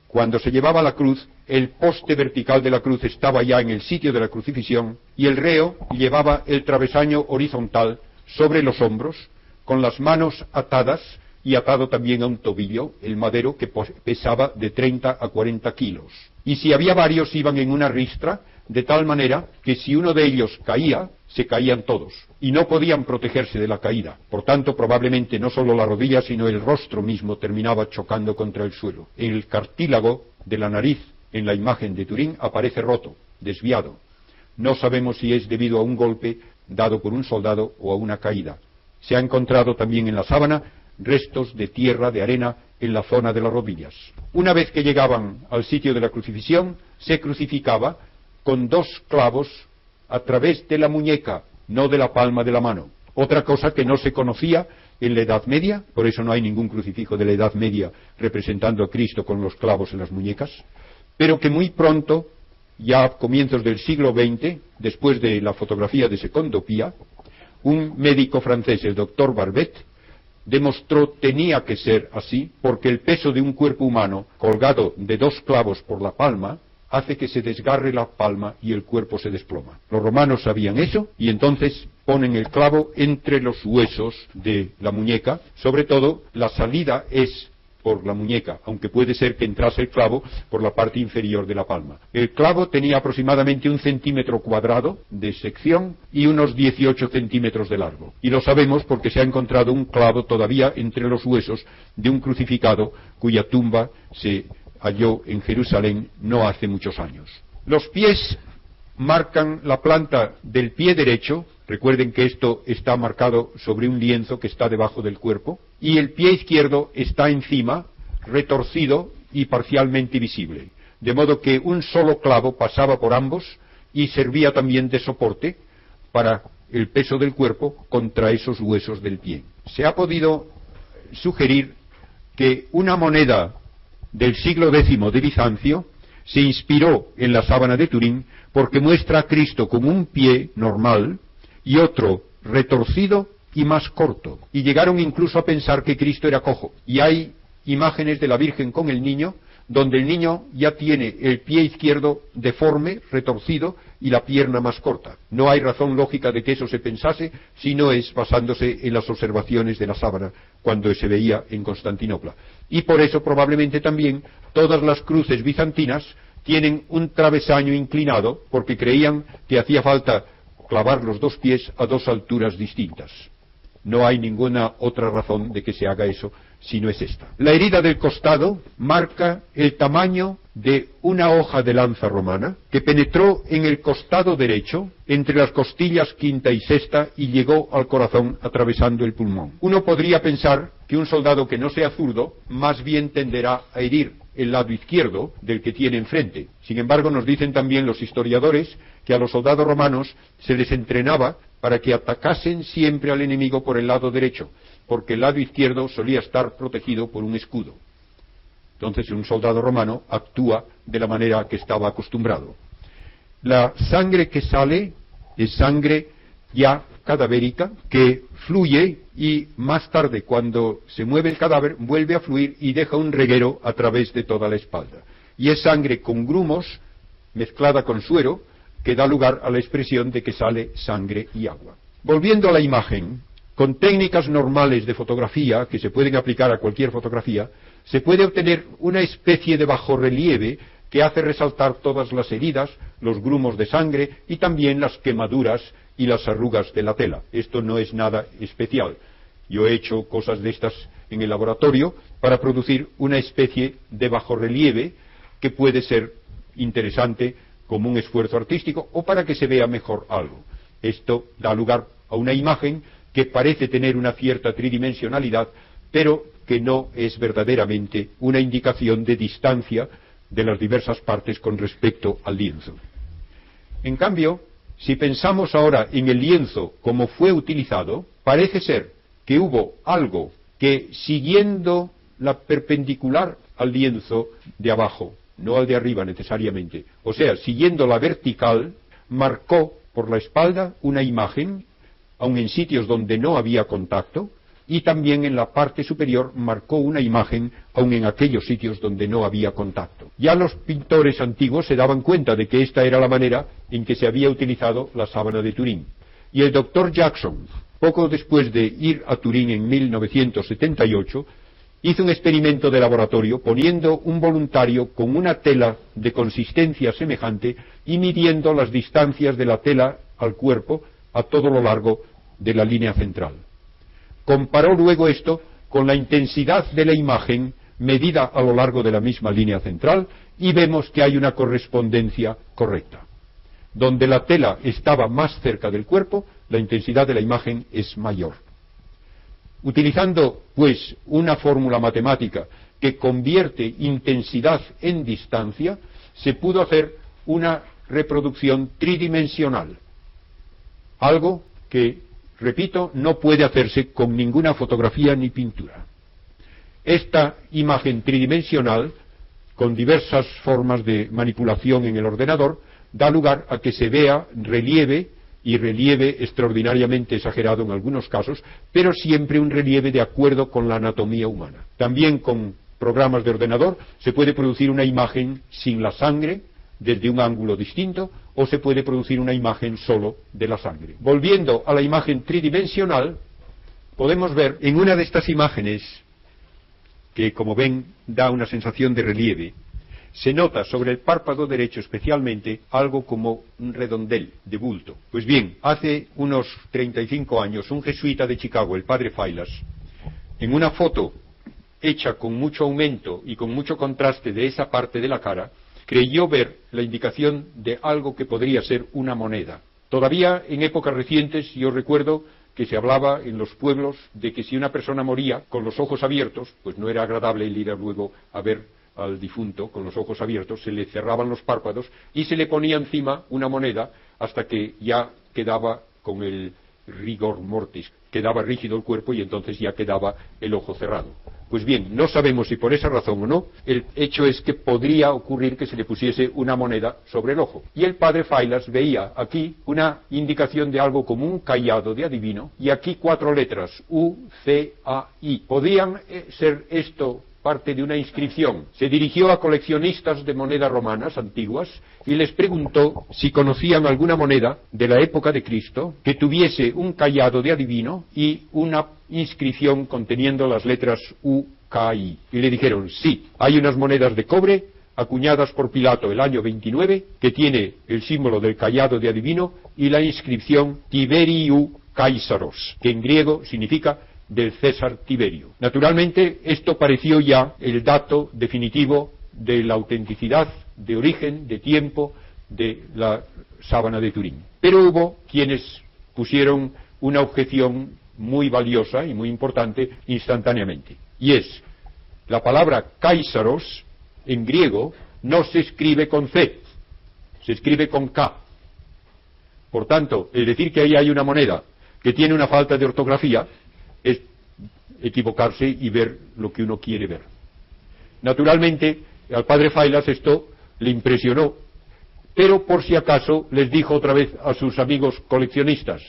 Cuando se llevaba la cruz, el poste vertical de la cruz estaba ya en el sitio de la crucifixión, y el reo llevaba el travesaño horizontal sobre los hombros, con las manos atadas y atado también a un tobillo, el madero, que pesaba de 30 a 40 kilos. Y si había varios, iban en una ristra, de tal manera que si uno de ellos caía, se caían todos, y no podían protegerse de la caída. Por tanto, probablemente no solo la rodilla, sino el rostro mismo terminaba chocando contra el suelo. El cartílago de la nariz en la imagen de Turín aparece roto, desviado. No sabemos si es debido a un golpe dado por un soldado o a una caída. Se ha encontrado también en la sábana restos de tierra, de arena, en la zona de las rodillas. Una vez que llegaban al sitio de la crucifixión, se crucificaba con 2 clavos a través de la muñeca, no de la palma de la mano. Otra cosa que no se conocía en la Edad Media, por eso no hay ningún crucifijo de la Edad Media representando a Cristo con los clavos en las muñecas, pero que muy pronto, ya a comienzos del siglo XX, después de la fotografía de Secondo Pia, un médico francés, el doctor Barbet, demostró tenía que ser así, porque el peso de un cuerpo humano colgado de 2 clavos por la palma hace que se desgarre la palma y el cuerpo se desploma. Los romanos sabían eso y entonces ponen el clavo entre los huesos de la muñeca. Sobre todo, la salida es por la muñeca, aunque puede ser que entrase el clavo por la parte inferior de la palma. El clavo tenía aproximadamente 1 centímetro cuadrado de sección y unos 18 centímetros de largo. Y lo sabemos porque se ha encontrado un clavo todavía entre los huesos de un crucificado cuya tumba se halló en Jerusalén no hace muchos años. Los pies marcan la planta del pie derecho. Recuerden que esto está marcado sobre un lienzo que está debajo del cuerpo, y el pie izquierdo está encima, retorcido y parcialmente visible, de modo que un solo clavo pasaba por ambos y servía también de soporte para el peso del cuerpo contra esos huesos del pie. Se ha podido sugerir que una moneda del siglo X de Bizancio se inspiró en la sábana de Turín porque muestra a Cristo con un pie normal y otro retorcido y más corto, y llegaron incluso a pensar que Cristo era cojo. Y hay imágenes de la Virgen con el niño, donde el niño ya tiene el pie izquierdo deforme, retorcido, y la pierna más corta. No hay razón lógica de que eso se pensase, si no es basándose en las observaciones de la sábana cuando se veía en Constantinopla. Y por eso probablemente también todas las cruces bizantinas tienen un travesaño inclinado, porque creían que hacía falta clavar los 2 pies a 2 alturas distintas. No hay ninguna otra razón de que se haga eso, si no es esta. La herida del costado marca el tamaño de una hoja de lanza romana que penetró en el costado derecho, entre las costillas quinta y sexta, y llegó al corazón atravesando el pulmón. Uno podría pensar que un soldado que no sea zurdo, más bien tenderá a herir el lado izquierdo del que tiene enfrente. Sin embargo, nos dicen también los historiadores que a los soldados romanos se les entrenaba para que atacasen siempre al enemigo por el lado derecho, porque el lado izquierdo solía estar protegido por un escudo. Entonces un soldado romano actúa de la manera que estaba acostumbrado. La sangre que sale es sangre ya cadavérica que fluye y más tarde, cuando se mueve el cadáver, vuelve a fluir y deja un reguero a través de toda la espalda. Y es sangre con grumos mezclada con suero que da lugar a la expresión de que sale sangre y agua. Volviendo a la imagen, con técnicas normales de fotografía, que se pueden aplicar a cualquier fotografía, se puede obtener una especie de bajorrelieve que hace resaltar todas las heridas, los grumos de sangre y también las quemaduras y las arrugas de la tela. Esto no es nada especial. Yo he hecho cosas de estas en el laboratorio para producir una especie de bajorrelieve que puede ser interesante como un esfuerzo artístico o para que se vea mejor algo. Esto da lugar a una imagen que parece tener una cierta tridimensionalidad, pero que no es verdaderamente una indicación de distancia de las diversas partes con respecto al lienzo. En cambio, si pensamos ahora en el lienzo como fue utilizado, parece ser que hubo algo que, siguiendo la perpendicular al lienzo de abajo, no al de arriba necesariamente, o sea, siguiendo la vertical, marcó por la espalda una imagen, aun en sitios donde no había contacto, y también en la parte superior marcó una imagen, aun en aquellos sitios donde no había contacto. Ya los pintores antiguos se daban cuenta de que esta era la manera en que se había utilizado la sábana de Turín. Y el doctor Jackson, poco después de ir a Turín en 1978, hizo un experimento de laboratorio poniendo un voluntario con una tela de consistencia semejante y midiendo las distancias de la tela al cuerpo a todo lo largo de la línea central. Comparó luego esto con la intensidad de la imagen medida a lo largo de la misma línea central y vemos que hay una correspondencia correcta. Donde la tela estaba más cerca del cuerpo, la intensidad de la imagen es mayor. Utilizando, pues, una fórmula matemática que convierte intensidad en distancia, se pudo hacer una reproducción tridimensional. Algo que, repito, no puede hacerse con ninguna fotografía ni pintura. Esta imagen tridimensional, con diversas formas de manipulación en el ordenador, da lugar a que se vea relieve, y relieve extraordinariamente exagerado en algunos casos, pero siempre un relieve de acuerdo con la anatomía humana. También con programas de ordenador se puede producir una imagen sin la sangre, desde un ángulo distinto, o se puede producir una imagen solo de la sangre. Volviendo a la imagen tridimensional, podemos ver en una de estas imágenes, que como ven da una sensación de relieve, se nota sobre el párpado derecho especialmente algo como un redondel de bulto. Pues bien, hace unos 35 años un jesuita de Chicago, el padre Failas, en una foto hecha con mucho aumento y con mucho contraste de esa parte de la cara, creyó ver la indicación de algo que podría ser una moneda. Todavía en épocas recientes yo recuerdo que se hablaba en los pueblos de que si una persona moría con los ojos abiertos, pues no era agradable el ir luego a ver al difunto con los ojos abiertos, se le cerraban los párpados y se le ponía encima una moneda hasta que ya quedaba con el rigor mortis, quedaba rígido el cuerpo y entonces ya quedaba el ojo cerrado. Pues bien, no sabemos si por esa razón o no, el hecho es que podría ocurrir que se le pusiese una moneda sobre el ojo. Y el padre Failas veía aquí una indicación de algo como un cayado de adivino y aquí 4 letras, U, C, A, I. ¿Podían ser esto parte de una inscripción? Se dirigió a coleccionistas de monedas romanas antiguas y les preguntó si conocían alguna moneda de la época de Cristo que tuviese un cayado de adivino y una inscripción conteniendo las letras U, K, I. Y le dijeron, sí, hay unas monedas de cobre acuñadas por Pilato el año 29 que tiene el símbolo del cayado de adivino y la inscripción Tiberiu Caesaros, que en griego significa del César Tiberio. Naturalmente, esto pareció ya el dato definitivo de la autenticidad, de origen, de tiempo, de la sábana de Turín. Pero hubo quienes pusieron una objeción muy valiosa y muy importante instantáneamente. Y es, la palabra Caesaros, en griego, no se escribe con C, se escribe con K. Por tanto, el decir que ahí hay una moneda que tiene una falta de ortografía, es equivocarse y ver lo que uno quiere ver. Naturalmente, al padre Failas esto le impresionó, pero por si acaso les dijo otra vez a sus amigos coleccionistas,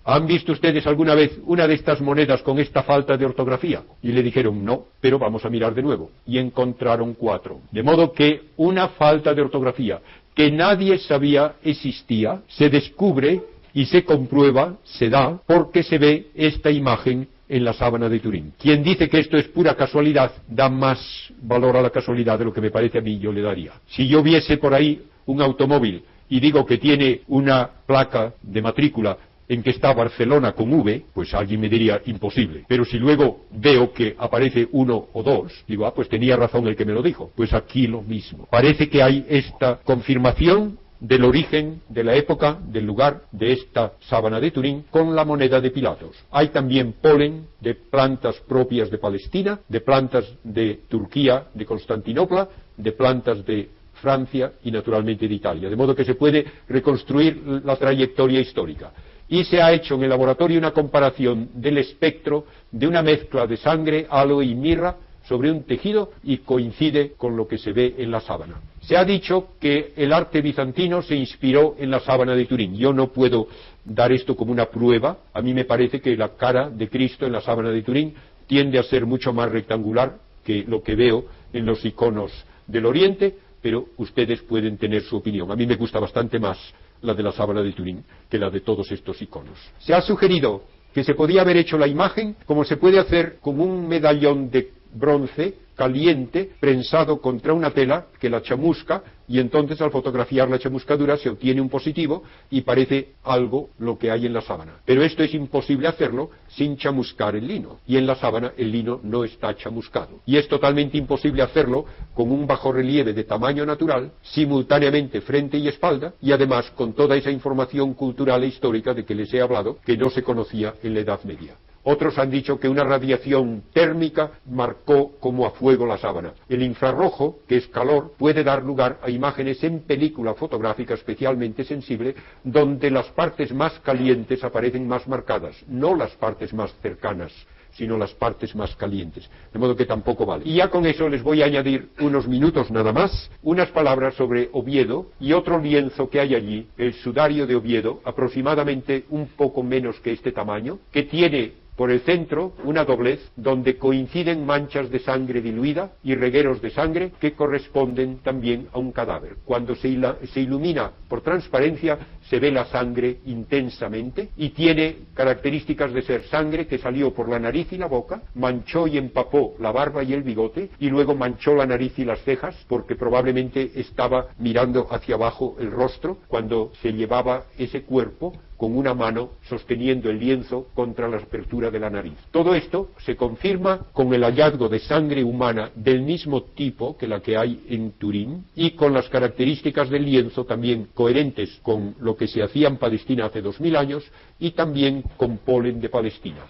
¿han visto ustedes alguna vez una de estas monedas con esta falta de ortografía? Y le dijeron, no, pero vamos a mirar de nuevo. Y encontraron 4. De modo que una falta de ortografía que nadie sabía existía, se descubre y se comprueba, se da, porque se ve esta imagen en la sábana de Turín. Quien dice que esto es pura casualidad, da más valor a la casualidad de lo que me parece a mí yo le daría. Si yo viese por ahí un automóvil y digo que tiene una placa de matrícula en que está Barcelona con V, pues alguien me diría imposible. Pero si luego veo que aparece 1 o 2, digo, pues tenía razón el que me lo dijo. Pues aquí lo mismo. Parece que hay esta confirmación del origen, de la época, del lugar de esta sábana de Turín con la moneda de Pilatos. Hay también polen de plantas propias de Palestina, de plantas de Turquía, de Constantinopla, de plantas de Francia y naturalmente de Italia. De modo que se puede reconstruir la trayectoria histórica. Y se ha hecho en el laboratorio una comparación del espectro de una mezcla de sangre, aloe y mirra sobre un tejido y coincide con lo que se ve en la sábana. Se ha dicho que el arte bizantino se inspiró en la sábana de Turín. Yo no puedo dar esto como una prueba. A mí me parece que la cara de Cristo en la sábana de Turín tiende a ser mucho más rectangular que lo que veo en los iconos del Oriente, pero ustedes pueden tener su opinión. A mí me gusta bastante más la de la sábana de Turín que la de todos estos iconos. Se ha sugerido que se podía haber hecho la imagen como se puede hacer con un medallón de bronce caliente prensado contra una tela que la chamusca, y entonces al fotografiar la chamuscadura se obtiene un positivo y parece algo lo que hay en la sábana. Pero esto es imposible hacerlo sin chamuscar el lino, y en la sábana el lino no está chamuscado. Y es totalmente imposible hacerlo con un bajorrelieve de tamaño natural, simultáneamente frente y espalda, y además con toda esa información cultural e histórica de que les he hablado, que no se conocía en la Edad Media. Otros han dicho que una radiación térmica marcó como a fuego la sábana. El infrarrojo, que es calor, puede dar lugar a imágenes en película fotográfica especialmente sensible, donde las partes más calientes aparecen más marcadas, no las partes más cercanas, sino las partes más calientes. De modo que tampoco vale. Y ya con eso les voy a añadir unos minutos nada más, unas palabras sobre Oviedo y otro lienzo que hay allí, el sudario de Oviedo, aproximadamente un poco menos que este tamaño, que tiene por el centro una doblez donde coinciden manchas de sangre diluida y regueros de sangre que corresponden también a un cadáver. Cuando se ilumina por transparencia se ve la sangre intensamente y tiene características de ser sangre que salió por la nariz y la boca, manchó y empapó la barba y el bigote y luego manchó la nariz y las cejas porque probablemente estaba mirando hacia abajo el rostro cuando se llevaba ese cuerpo con una mano sosteniendo el lienzo contra la apertura de la nariz. Todo esto se confirma con el hallazgo de sangre humana del mismo tipo que la que hay en Turín y con las características del lienzo también coherentes con lo que se hacía en Palestina hace 2000 años y también con polen de Palestina.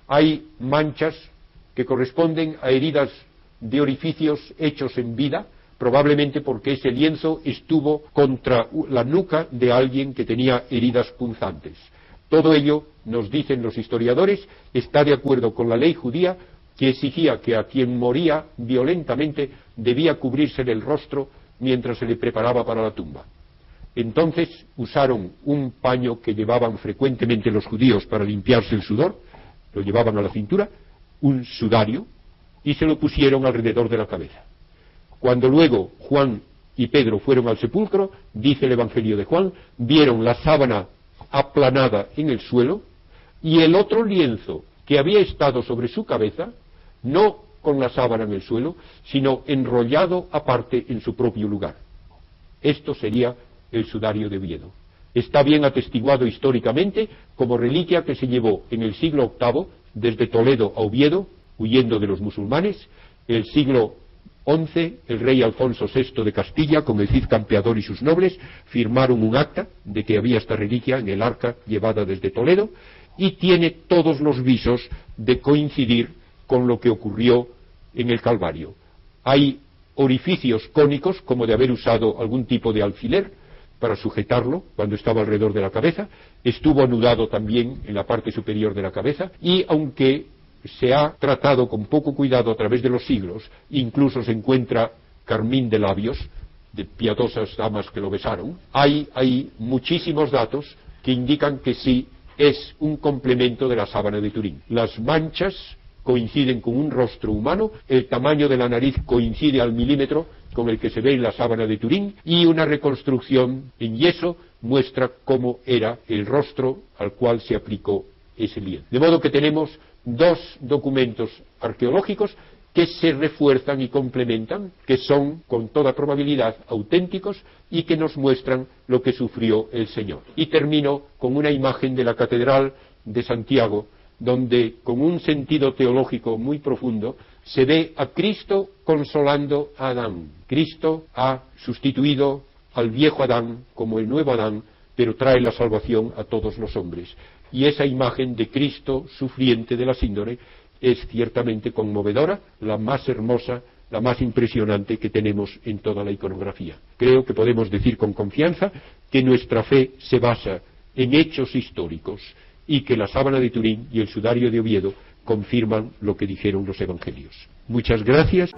Hay manchas que corresponden a heridas de orificios hechos en vida, probablemente porque ese lienzo estuvo contra la nuca de alguien que tenía heridas punzantes. Todo ello, nos dicen los historiadores, está de acuerdo con la ley judía que exigía que a quien moría violentamente debía cubrirse el rostro mientras se le preparaba para la tumba. Entonces usaron un paño que llevaban frecuentemente los judíos para limpiarse el sudor, lo llevaban a la cintura, un sudario, y se lo pusieron alrededor de la cabeza. Cuando luego Juan y Pedro fueron al sepulcro, dice el Evangelio de Juan, vieron la sábana aplanada en el suelo y el otro lienzo que había estado sobre su cabeza, no con la sábana en el suelo, sino enrollado aparte en su propio lugar. Esto sería el sudario de Oviedo. Está bien atestiguado históricamente como reliquia que se llevó en el siglo VIII desde Toledo a Oviedo, huyendo de los musulmanes. El siglo XI, el rey Alfonso VI de Castilla, con el Cid Campeador y sus nobles, firmaron un acta de que había esta reliquia en el arca llevada desde Toledo, y tiene todos los visos de coincidir con lo que ocurrió en el Calvario. Hay orificios cónicos, como de haber usado algún tipo de alfiler para sujetarlo cuando estaba alrededor de la cabeza, estuvo anudado también en la parte superior de la cabeza, y aunque se ha tratado con poco cuidado a través de los siglos, incluso se encuentra carmín de labios de piadosas damas que lo besaron, hay muchísimos datos que indican que sí es un complemento de la sábana de Turín. Las manchas coinciden con un rostro humano, el tamaño de la nariz coincide al milímetro con el que se ve en la sábana de Turín, y una reconstrucción en yeso muestra cómo era el rostro al cual se aplicó ese lienzo. De modo que tenemos dos documentos arqueológicos que se refuerzan y complementan, que son con toda probabilidad auténticos y que nos muestran lo que sufrió el Señor. Y termino con una imagen de la Catedral de Santiago, donde con un sentido teológico muy profundo se ve a Cristo consolando a Adán. Cristo ha sustituido al viejo Adán como el nuevo Adán, pero trae la salvación a todos los hombres. Y esa imagen de Cristo sufriente de la síndrome es ciertamente conmovedora, la más hermosa, la más impresionante que tenemos en toda la iconografía. Creo que podemos decir con confianza que nuestra fe se basa en hechos históricos y que la sábana de Turín y el sudario de Oviedo confirman lo que dijeron los evangelios. Muchas gracias.